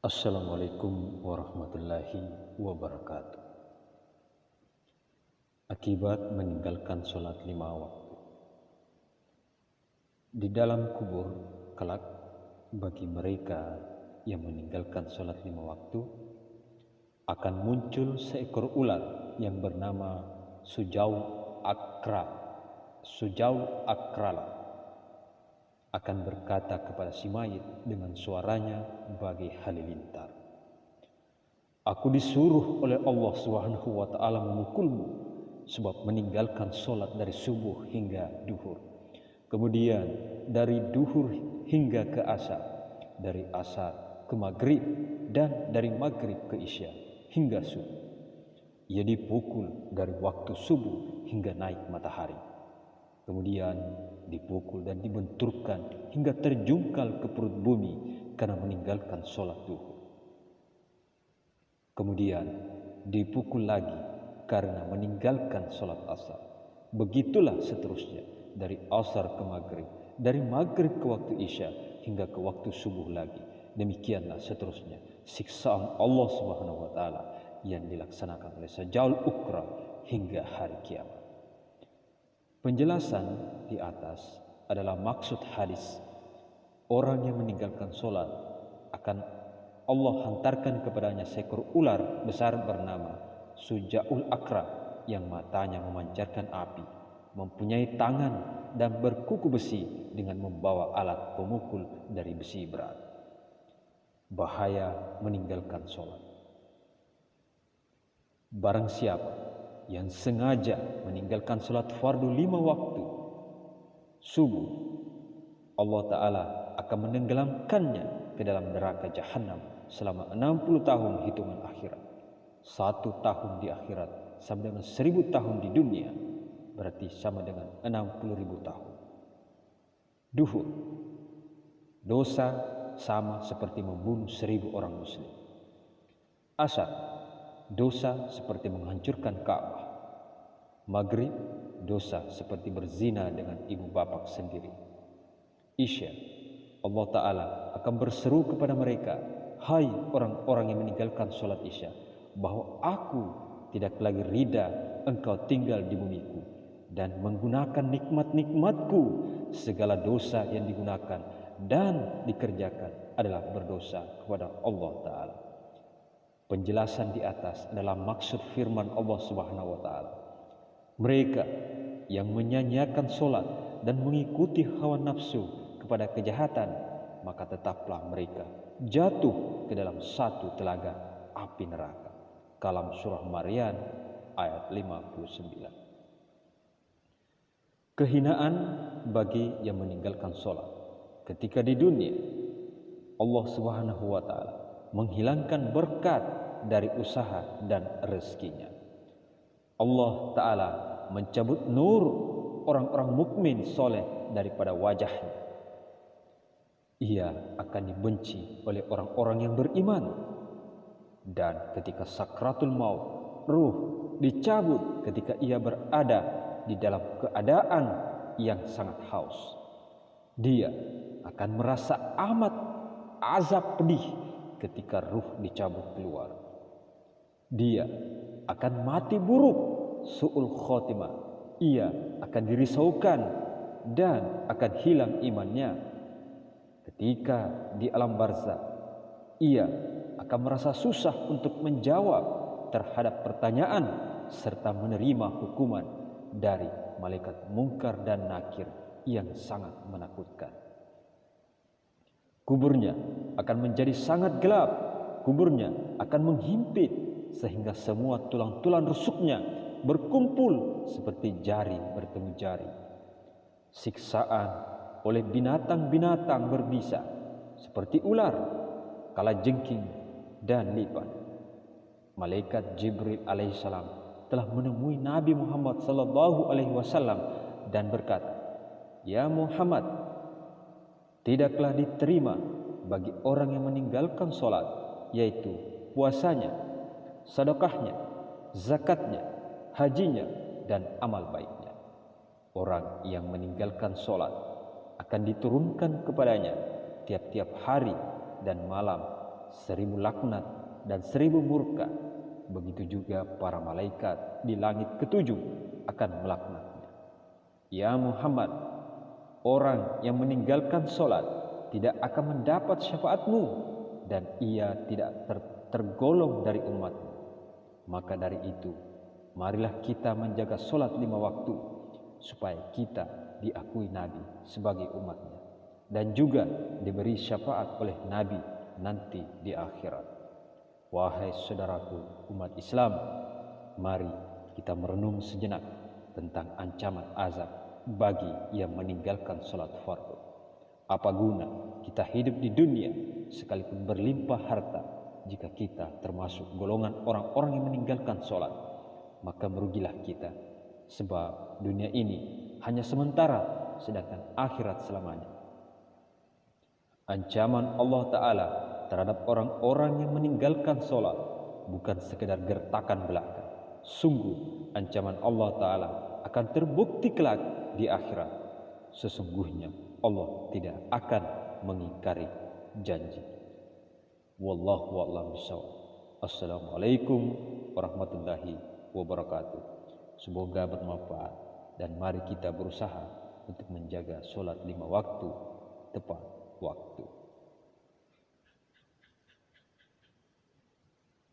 Assalamualaikum warahmatullahi wabarakatuh. Akibat meninggalkan sholat 5 waktu. Di dalam kubur kelak, bagi mereka yang meninggalkan sholat 5 waktu, akan muncul seekor ular yang bernama Sujau Akrala. Akan berkata kepada si mayit dengan suaranya bagai halilintar, "Aku disuruh oleh Allah Subhanahu wa Ta'ala memukulmu sebab meninggalkan sholat dari subuh hingga duhur, kemudian dari duhur hingga ke asar, dari asar ke maghrib, dan dari maghrib ke isya hingga subuh." Ia dipukul dari waktu subuh hingga naik matahari, kemudian dipukul dan dibenturkan hingga terjungkal ke perut bumi karena meninggalkan sholat duhur. Kemudian dipukul lagi karena meninggalkan sholat asar. Begitulah seterusnya dari asar ke maghrib, dari maghrib ke waktu isya hingga ke waktu subuh lagi. Demikianlah seterusnya siksaan Allah Subhanahu wa Ta'ala yang dilaksanakan oleh Sajaul Ukra hingga hari kiamat. Penjelasan di atas adalah maksud hadis. Orang yang meninggalkan sholat akan Allah hantarkan kepadanya seekor ular besar bernama Sujaul Akra yang matanya memancarkan api, mempunyai tangan dan berkuku besi dengan membawa alat pemukul dari besi berat. Bahaya meninggalkan sholat. Barang siapa yang sengaja meninggalkan sholat fardu 5 waktu subuh, Allah Ta'ala akan menenggelamkannya ke dalam neraka jahanam selama 60 tahun hitungan akhirat. 1 tahun di akhirat sama dengan 1000 tahun di dunia, berarti sama dengan 60.000 tahun. Duhur, dosa sama seperti membunuh 1000 orang muslim. Asar, dosa seperti menghancurkan Ka'bah. Maghrib, dosa seperti berzina dengan ibu bapak sendiri. Isya, Allah Ta'ala akan berseru kepada mereka, "Hai orang-orang yang meninggalkan sholat isya, bahwa aku tidak lagi rida engkau tinggal di bumiku dan menggunakan nikmat-nikmatku. Segala dosa yang digunakan dan dikerjakan adalah berdosa kepada Allah Ta'ala." Penjelasan di atas adalah maksud firman Allah Subhanahu wa Ta'ala. Mereka yang menyanyiakan sholat dan mengikuti hawa nafsu kepada kejahatan, maka tetaplah mereka jatuh ke dalam satu telaga api neraka. Kalam surah Maryam ayat 59. Kehinaan bagi yang meninggalkan sholat. Ketika di dunia, Allah Subhanahu wa Ta'ala menghilangkan berkat dari usaha dan rezekinya. Allah Ta'ala mencabut nur orang-orang mukmin soleh daripada wajahnya. Ia akan dibenci oleh orang-orang yang beriman. Dan ketika sakratul maut, ruh dicabut ketika ia berada di dalam keadaan yang sangat haus. Dia akan merasa amat azab pedih ketika ruh dicabut keluar. Dia akan mati buruk, su'ul khotimah. Ia akan dirisaukan dan akan hilang imannya. Ketika di alam barzakh, ia akan merasa susah untuk menjawab terhadap pertanyaan serta menerima hukuman dari malaikat mungkar dan nakir yang sangat menakutkan. Kuburnya akan menjadi sangat gelap. Kuburnya akan menghimpit sehingga semua tulang-tulang rusuknya berkumpul seperti jari bertemu jari. Siksaan oleh binatang-binatang berbisa seperti ular, kalajengking, dan lipan. Malaikat Jibril alaihissalam telah menemui Nabi Muhammad sallallahu alaihi wasallam dan berkata, "Ya Muhammad, tidaklah diterima bagi orang yang meninggalkan sholat, yaitu puasanya, sedekahnya, zakatnya, hajinya, dan amal baiknya. Orang yang meninggalkan sholat akan diturunkan kepadanya tiap-tiap hari dan malam 1000 laknat dan 1000 murka. Begitu juga para malaikat di langit ketujuh akan melaknatnya. Ya Muhammad, orang yang meninggalkan sholat tidak akan mendapat syafaatmu dan ia tidak tergolong dari umatmu. Maka dari itu, marilah kita menjaga sholat 5 waktu supaya kita diakui Nabi sebagai umatnya dan juga diberi syafaat oleh Nabi nanti di akhirat. Wahai saudaraku umat Islam, mari kita merenung sejenak tentang ancaman azab bagi yang meninggalkan sholat fardu. Apa guna kita hidup di dunia sekalipun berlimpah harta jika kita termasuk golongan orang-orang yang meninggalkan sholat? Maka merugilah kita, sebab dunia ini hanya sementara sedangkan akhirat selamanya. Ancaman Allah Ta'ala terhadap orang-orang yang meninggalkan sholat bukan sekedar gertakan belaka. Sungguh ancaman Allah Ta'ala akan terbukti kelak di akhirat. Sesungguhnya Allah tidak akan mengingkari janji. Wallahu a'lam bishawab. Assalamualaikum warahmatullahi wabarakatuh. Semoga bermanfaat dan mari kita berusaha untuk menjaga sholat 5 waktu tepat waktu.